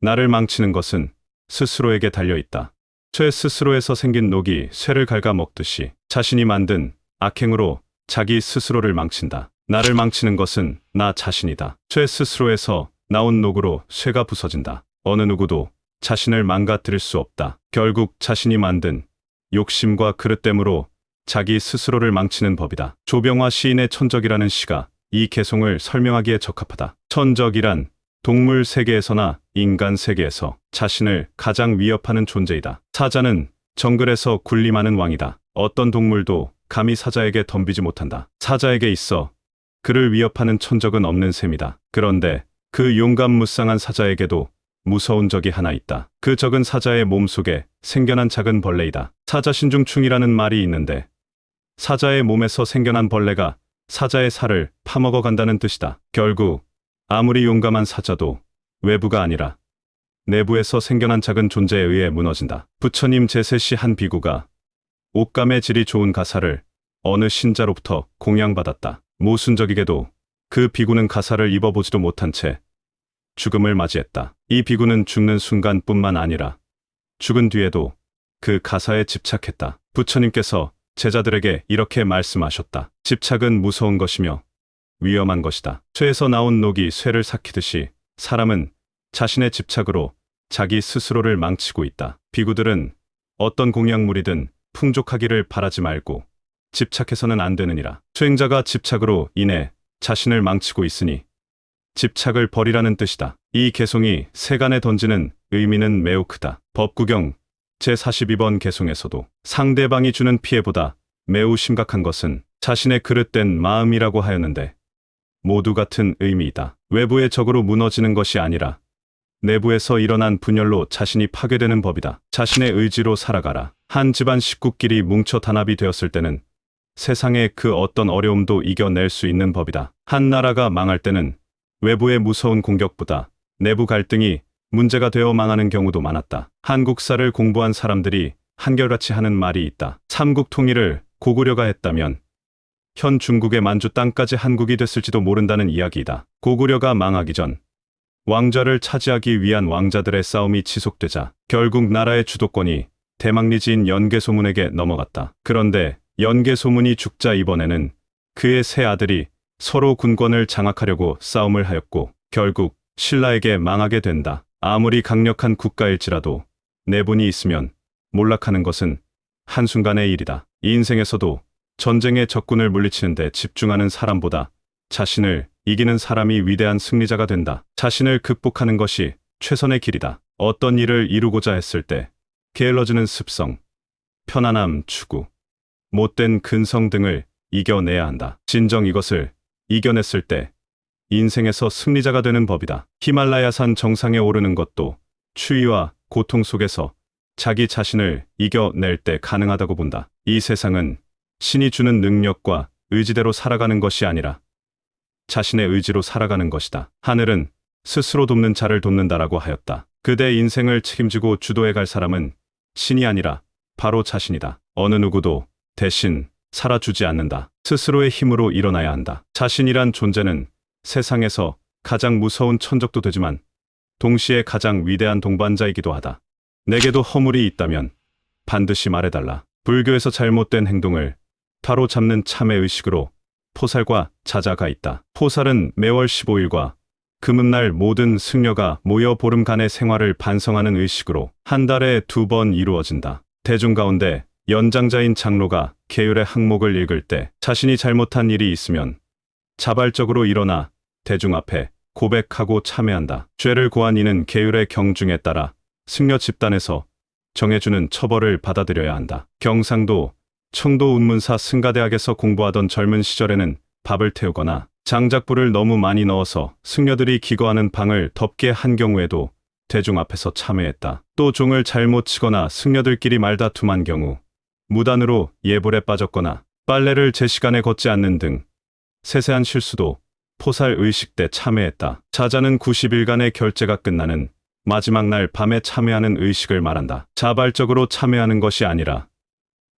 나를 망치는 것은 스스로에게 달려있다. 쇠 스스로에서 생긴 녹이 쇠를 갉아먹듯이 자신이 만든 악행으로 자기 스스로를 망친다. 나를 망치는 것은 나 자신이다. 쇠 스스로에서 나온 녹으로 쇠가 부서진다. 어느 누구도 자신을 망가뜨릴 수 없다. 결국 자신이 만든 욕심과 그릇됨으로 자기 스스로를 망치는 법이다. 조병화 시인의 천적이라는 시가 이 개송을 설명하기에 적합하다. 천적이란 동물 세계에서나 인간 세계에서 자신을 가장 위협하는 존재이다. 사자는 정글에서 군림하는 왕이다. 어떤 동물도 감히 사자에게 덤비지 못한다. 사자에게 있어 그를 위협하는 천적은 없는 셈이다. 그런데 그 용감무쌍한 사자에게도 무서운 적이 하나 있다. 그 적은 사자의 몸속에 생겨난 작은 벌레이다. 사자신중충이라는 말이 있는데 사자의 몸에서 생겨난 벌레가 사자의 살을 파먹어 간다는 뜻이다. 결국 아무리 용감한 사자도 외부가 아니라 내부에서 생겨난 작은 존재에 의해 무너진다. 부처님 제세시 한 비구가 옷감의 질이 좋은 가사를 어느 신자로부터 공양받았다. 모순적이게도 그 비구는 가사를 입어보지도 못한 채 죽음을 맞이했다. 이 비구는 죽는 순간뿐만 아니라 죽은 뒤에도 그 가사에 집착했다. 부처님께서 제자들에게 이렇게 말씀하셨다. 집착은 무서운 것이며 위험한 것이다. 쇠에서 나온 녹이 쇠를 삭히듯이 사람은 자신의 집착으로 자기 스스로를 망치고 있다. 비구들은 어떤 공약물이든 풍족하기를 바라지 말고 집착해서는 안 되느니라. 수행자가 집착으로 인해 자신을 망치고 있으니 집착을 버리라는 뜻이다. 이 개송이 세간에 던지는 의미는 매우 크다. 법구경 제42번 개송에서도 상대방이 주는 피해보다 매우 심각한 것은 자신의 그릇된 마음이라고 하였는데 모두 같은 의미이다. 외부의 적으로 무너지는 것이 아니라 내부에서 일어난 분열로 자신이 파괴되는 법이다. 자신의 의지로 살아가라. 한 집안 식구끼리 뭉쳐 단합이 되었을 때는 세상의 그 어떤 어려움도 이겨낼 수 있는 법이다. 한 나라가 망할 때는 외부의 무서운 공격보다 내부 갈등이 문제가 되어 망하는 경우도 많았다. 한국사를 공부한 사람들이 한결같이 하는 말이 있다. 삼국 통일을 고구려가 했다면 현 중국의 만주 땅까지 한국이 됐을지도 모른다는 이야기이다. 고구려가 망하기 전 왕좌를 차지하기 위한 왕자들의 싸움이 지속되자 결국 나라의 주도권이 대망리지인 연개소문에게 넘어갔다. 그런데 연개소문이 죽자 이번에는 그의 세 아들이 서로 군권을 장악하려고 싸움을 하였고 결국 신라에게 망하게 된다. 아무리 강력한 국가일지라도 내분이 있으면 몰락하는 것은 한순간의 일이다. 이 인생에서도 전쟁의 적군을 물리치는 데 집중하는 사람보다 자신을 이기는 사람이 위대한 승리자가 된다. 자신을 극복하는 것이 최선의 길이다. 어떤 일을 이루고자 했을 때 게을러지는 습성, 편안함, 추구, 못된 근성 등을 이겨내야 한다. 진정 이것을 이겨냈을 때 인생에서 승리자가 되는 법이다. 히말라야산 정상에 오르는 것도 추위와 고통 속에서 자기 자신을 이겨낼 때 가능하다고 본다. 이 세상은 신이 주는 능력과 의지대로 살아가는 것이 아니라 자신의 의지로 살아가는 것이다. 하늘은 스스로 돕는 자를 돕는다라고 하였다. 그대 인생을 책임지고 주도해 갈 사람은 신이 아니라 바로 자신이다. 어느 누구도 대신 살아주지 않는다. 스스로의 힘으로 일어나야 한다. 자신이란 존재는 세상에서 가장 무서운 천적도 되지만 동시에 가장 위대한 동반자이기도 하다. 내게도 허물이 있다면 반드시 말해달라. 불교에서 잘못된 행동을 바로 잡는 참회 의식으로 포살과 자자가 있다. 포살은 매월 15일과 금음날 모든 승려가 모여 보름간의 생활을 반성하는 의식으로 한 달에 2번 이루어진다. 대중 가운데 연장자인 장로가 계율의 항목을 읽을 때 자신이 잘못한 일이 있으면 자발적으로 일어나 대중 앞에 고백하고 참회한다. 죄를 고한 이는 계율의 경중에 따라 승려 집단에서 정해주는 처벌을 받아들여야 한다. 경상도 청도 운문사 승가대학에서 공부하던 젊은 시절에는 밥을 태우거나 장작불을 너무 많이 넣어서 승려들이 기거하는 방을 덮게 한 경우에도 대중 앞에서 참회했다. 또 종을 잘못 치거나 승려들끼리 말다툼한 경우 무단으로 예불에 빠졌거나 빨래를 제 시간에 걷지 않는 등 세세한 실수도 포살 의식 때 참회했다. 자자는 90일간의 결제가 끝나는 마지막 날 밤에 참회하는 의식을 말한다. 자발적으로 참회하는 것이 아니라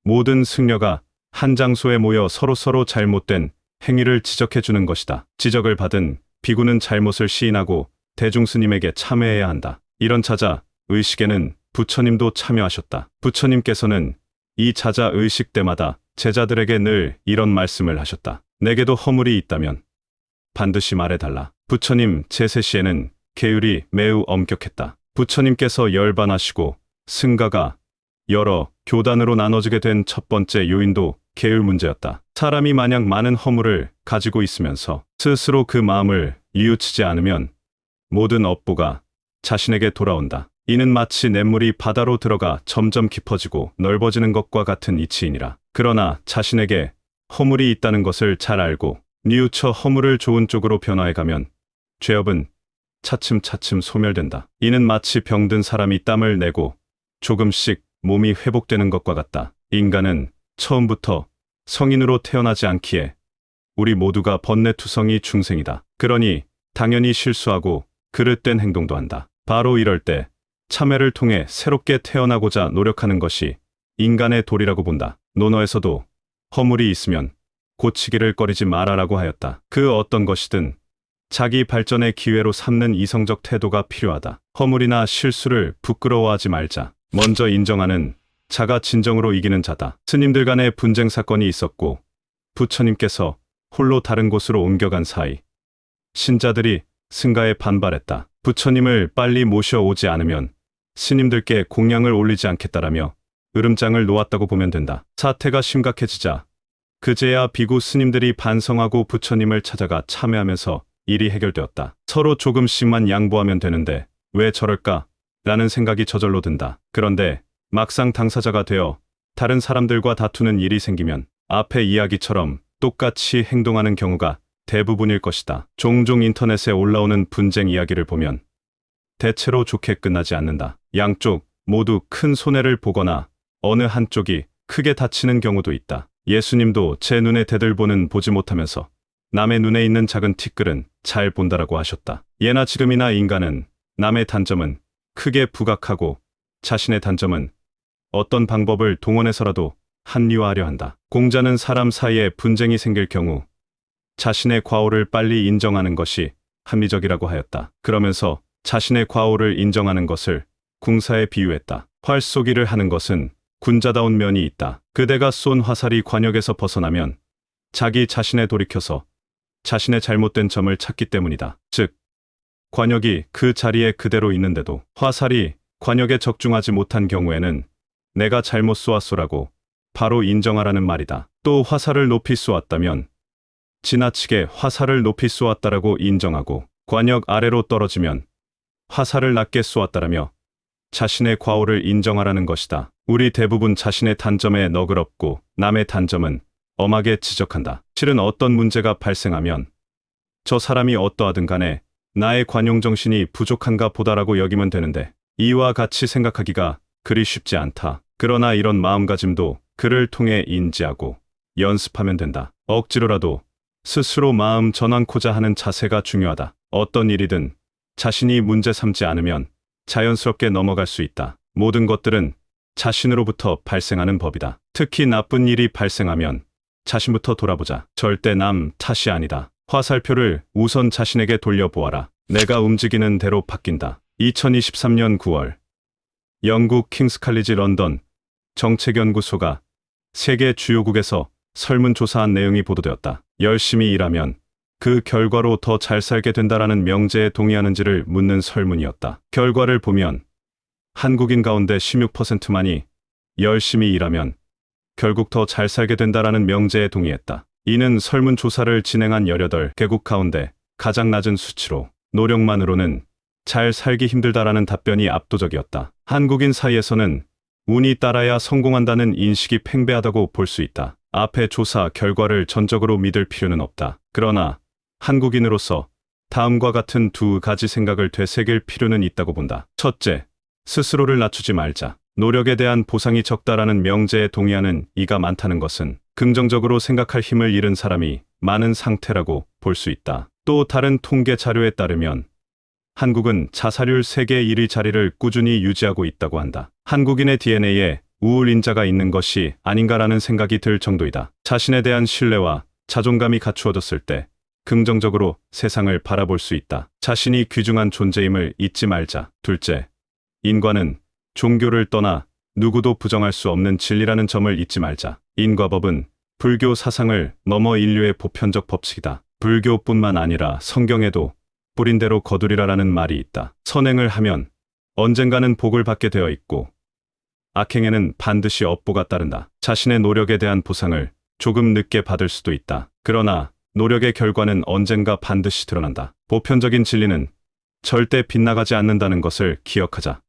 모든 승려가 한 장소에 모여 서로서로 잘못된 행위를 지적해 주는 것이다. 지적을 받은 비구는 잘못을 시인하고 대중스님에게 참회해야 한다. 이런 자자 의식에는 부처님도 참여하셨다. 부처님께서는 이 자자 의식 때마다 제자들에게 늘 이런 말씀을 하셨다. 내게도 허물이 있다면 반드시 말해달라. 부처님 제세 시에는 계율이 매우 엄격했다. 부처님께서 열반하시고 승가가 여러 교단으로 나눠지게 된 첫 번째 요인도 계율 문제였다. 사람이 만약 많은 허물을 가지고 있으면서 스스로 그 마음을 뉘우치지 않으면 모든 업보가 자신에게 돌아온다. 이는 마치 냇물이 바다로 들어가 점점 깊어지고 넓어지는 것과 같은 이치이니라. 그러나 자신에게 허물이 있다는 것을 잘 알고 뉘우쳐 허물을 좋은 쪽으로 변화해가면 죄업은 차츰차츰 소멸된다. 이는 마치 병든 사람이 땀을 내고 조금씩 몸이 회복되는 것과 같다. 인간은 처음부터 성인으로 태어나지 않기에 우리 모두가 번뇌투성이 중생이다. 그러니 당연히 실수하고 그릇된 행동도 한다. 바로 이럴 때 참회를 통해 새롭게 태어나고자 노력하는 것이 인간의 도리라고 본다. 논어에서도 허물이 있으면 고치기를 꺼리지 말아라고 하였다. 그 어떤 것이든 자기 발전의 기회로 삼는 이성적 태도가 필요하다. 허물이나 실수를 부끄러워하지 말자. 먼저 인정하는 자가 진정으로 이기는 자다. 스님들 간의 분쟁 사건이 있었고 부처님께서 홀로 다른 곳으로 옮겨간 사이 신자들이 승가에 반발했다. 부처님을 빨리 모셔오지 않으면 스님들께 공양을 올리지 않겠다라며 으름장을 놓았다고 보면 된다. 사태가 심각해지자 그제야 비구 스님들이 반성하고 부처님을 찾아가 참회하면서 일이 해결되었다. 서로 조금씩만 양보하면 되는데 왜 저럴까? 라는 생각이 저절로 든다. 그런데 막상 당사자가 되어 다른 사람들과 다투는 일이 생기면 앞의 이야기처럼 똑같이 행동하는 경우가 대부분일 것이다. 종종 인터넷에 올라오는 분쟁 이야기를 보면 대체로 좋게 끝나지 않는다. 양쪽 모두 큰 손해를 보거나 어느 한쪽이 크게 다치는 경우도 있다. 예수님도 제 눈에 대들보는 보지 못하면서 남의 눈에 있는 작은 티끌은 잘 본다라고 하셨다. 예나 지금이나 인간은 남의 단점은 크게 부각하고 자신의 단점은 어떤 방법을 동원해서라도 합리화하려 한다. 공자는 사람 사이에 분쟁이 생길 경우 자신의 과오를 빨리 인정하는 것이 합리적이라고 하였다. 그러면서 자신의 과오를 인정하는 것을 궁사에 비유했다. 활 쏘기를 하는 것은 군자다운 면이 있다. 그대가 쏜 화살이 관역에서 벗어나면 자기 자신에 돌이켜서 자신의 잘못된 점을 찾기 때문이다. 즉, 관역이 그 자리에 그대로 있는데도 화살이 관역에 적중하지 못한 경우에는 내가 잘못 쏘았소라고 바로 인정하라는 말이다. 또 화살을 높이 쏘았다면 지나치게 화살을 높이 쏘았다라고 인정하고 관역 아래로 떨어지면 화살을 낮게 쏘았다라며 자신의 과오를 인정하라는 것이다. 우리 대부분 자신의 단점에 너그럽고 남의 단점은 엄하게 지적한다. 실은 어떤 문제가 발생하면 저 사람이 어떠하든 간에 나의 관용정신이 부족한가 보다라고 여기면 되는데 이와 같이 생각하기가 그리 쉽지 않다. 그러나 이런 마음가짐도 그를 통해 인지하고 연습하면 된다. 억지로라도 스스로 마음 전환코자 하는 자세가 중요하다. 어떤 일이든 자신이 문제 삼지 않으면 자연스럽게 넘어갈 수 있다. 모든 것들은 자신으로부터 발생하는 법이다. 특히 나쁜 일이 발생하면 자신부터 돌아보자. 절대 남 탓이 아니다. 화살표를 우선 자신에게 돌려보아라. 내가 움직이는 대로 바뀐다. 2023년 9월 영국 킹스 칼리지 런던 정책연구소가 세계 주요국에서 설문조사한 내용이 보도되었다. 열심히 일하면 그 결과로 더 잘 살게 된다라는 명제에 동의하는지를 묻는 설문이었다. 결과를 보면 한국인 가운데 16%만이 열심히 일하면 결국 더 잘 살게 된다라는 명제에 동의했다. 이는 설문조사를 진행한 18개국 가운데 가장 낮은 수치로 노력만으로는 잘 살기 힘들다라는 답변이 압도적이었다. 한국인 사이에서는 운이 따라야 성공한다는 인식이 팽배하다고 볼 수 있다. 앞의 조사 결과를 전적으로 믿을 필요는 없다. 그러나 한국인으로서 다음과 같은 두 가지 생각을 되새길 필요는 있다고 본다. 첫째, 스스로를 낮추지 말자. 노력에 대한 보상이 적다라는 명제에 동의하는 이가 많다는 것은 긍정적으로 생각할 힘을 잃은 사람이 많은 상태라고 볼 수 있다. 또 다른 통계 자료에 따르면 한국은 자살률 세계 1위 자리를 꾸준히 유지하고 있다고 한다. 한국인의 DNA에 우울 인자가 있는 것이 아닌가라는 생각이 들 정도이다. 자신에 대한 신뢰와 자존감이 갖추어졌을 때 긍정적으로 세상을 바라볼 수 있다. 자신이 귀중한 존재임을 잊지 말자. 둘째, 인과는 종교를 떠나 누구도 부정할 수 없는 진리라는 점을 잊지 말자. 인과법은 불교 사상을 넘어 인류의 보편적 법칙이다. 불교뿐만 아니라 성경에도 뿌린 대로 거두리라라는 말이 있다. 선행을 하면 언젠가는 복을 받게 되어 있고 악행에는 반드시 업보가 따른다. 자신의 노력에 대한 보상을 조금 늦게 받을 수도 있다. 그러나 노력의 결과는 언젠가 반드시 드러난다. 보편적인 진리는 절대 빗나가지 않는다는 것을 기억하자.